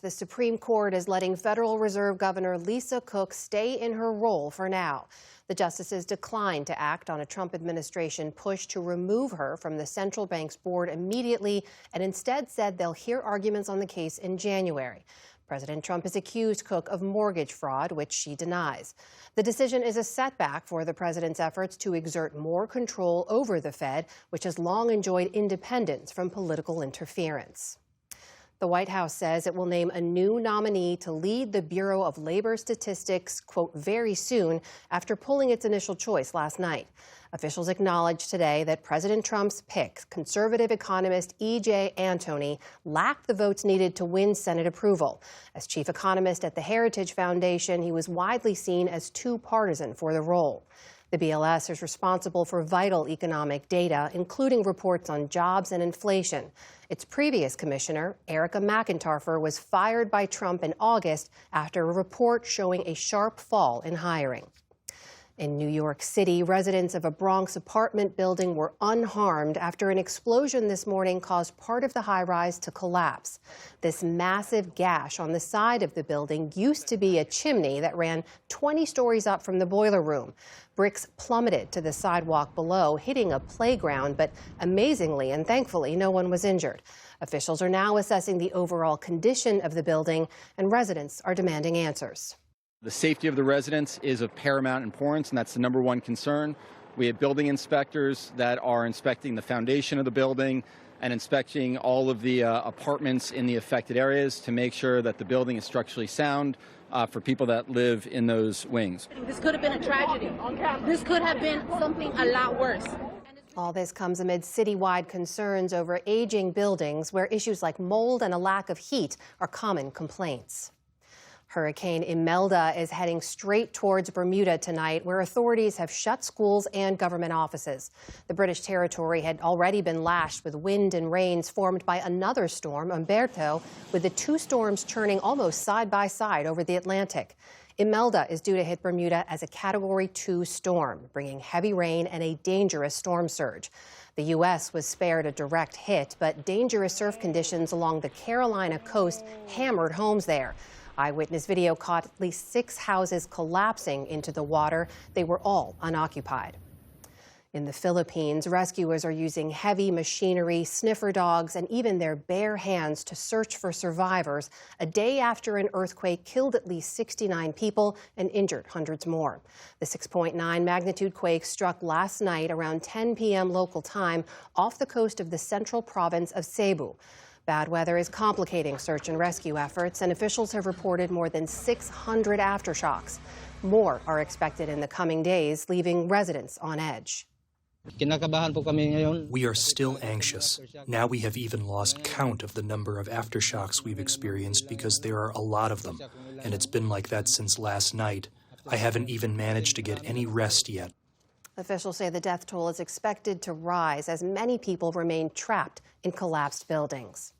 the Supreme Court is letting Federal Reserve Governor Lisa Cook stay in her role for now. The justices declined to act on a Trump administration push to remove her from the central bank's board immediately and instead said they'll hear arguments on the case in January. President Trump has accused Cook of mortgage fraud, which she denies. The decision is a setback for the president's efforts to exert more control over the Fed, which has long enjoyed independence from political interference. The White House says it will name a new nominee to lead the Bureau of Labor Statistics, quote, very soon after pulling its initial choice last night. Officials acknowledged today that President Trump's pick, conservative economist E.J. Antony, lacked the votes needed to win Senate approval. As chief economist at the Heritage Foundation, he was widely seen as too partisan for the role. The BLS is responsible for vital economic data, including reports on jobs and inflation. Its previous commissioner, Erica McIntarfer, was fired by Trump in August after a report showing a sharp fall in hiring. In New York City, residents of a Bronx apartment building were unharmed after an explosion this morning caused part of the high-rise to collapse. This massive gash on the side of the building used to be a chimney that ran 20 stories up from the boiler room. Bricks plummeted to the sidewalk below, hitting a playground, but amazingly and thankfully, no one was injured. Officials are now assessing the overall condition of the building, and residents are demanding answers. The safety of the residents is of paramount importance, and that's the number one concern. We have building inspectors that are inspecting the foundation of the building and inspecting all of the apartments in the affected areas to make sure that the building is structurally sound for people that live in those wings. This could have been a tragedy. This could have been something a lot worse. All this comes amid citywide concerns over aging buildings where issues like mold and a lack of heat are common complaints. Hurricane Imelda is heading straight towards Bermuda tonight, where authorities have shut schools and government offices. The British territory had already been lashed with wind and rains formed by another storm, Umberto, with the two storms churning almost side by side over the Atlantic. Imelda is due to hit Bermuda as a Category 2 storm, bringing heavy rain and a dangerous storm surge. The U.S. was spared a direct hit, but dangerous surf conditions along the Carolina coast hammered homes there. Eyewitness video caught at least 6 houses collapsing into the water. They were all unoccupied. In the Philippines, rescuers are using heavy machinery, sniffer dogs, and even their bare hands to search for survivors a day after an earthquake killed at least 69 people and injured hundreds more. The 6.9 magnitude quake struck last night around 10 p.m. local time off the coast of the central province of Cebu. Bad weather is complicating search and rescue efforts, and officials have reported more than 600 aftershocks. More are expected in the coming days, leaving residents on edge. We are still anxious. Now we have even lost count of the number of aftershocks we've experienced because there are a lot of them, and it's been like that since last night. I haven't even managed to get any rest yet. Officials say the death toll is expected to rise as many people remain trapped in collapsed buildings.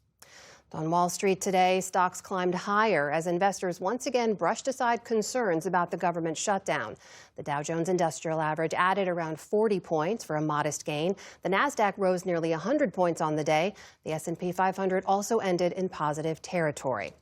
On Wall Street today, stocks climbed higher as investors once again brushed aside concerns about the government shutdown. The Dow Jones Industrial Average added around 40 points for a modest gain. The Nasdaq rose nearly 100 points on the day. The S&P 500 also ended in positive territory.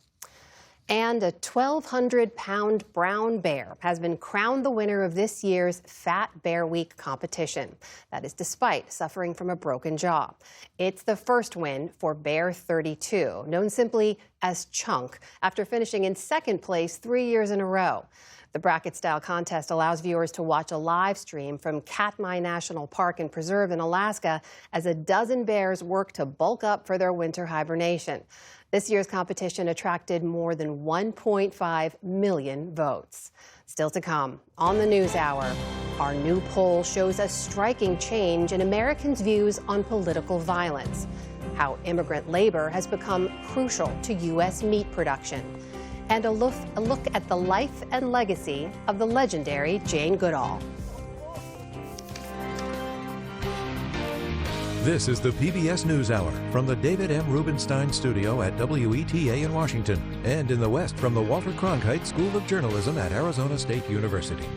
And a 1,200-pound brown bear has been crowned the winner of this year's Fat Bear Week competition. That is despite suffering from a broken jaw. It's the first win for Bear 32, known simply as Chunk, after finishing in second place 3 years in a row. The bracket-style contest allows viewers to watch a live stream from Katmai National Park and Preserve in Alaska as a dozen bears work to bulk up for their winter hibernation. This year's competition attracted more than 1.5 million votes. Still to come on the News Hour, our new poll shows a striking change in Americans' views on political violence, how immigrant labor has become crucial to U.S. meat production, and a look at the life and legacy of the legendary Jane Goodall. This is the PBS NewsHour from the David M. Rubenstein Studio at WETA in Washington and in the West from the Walter Cronkite School of Journalism at Arizona State University.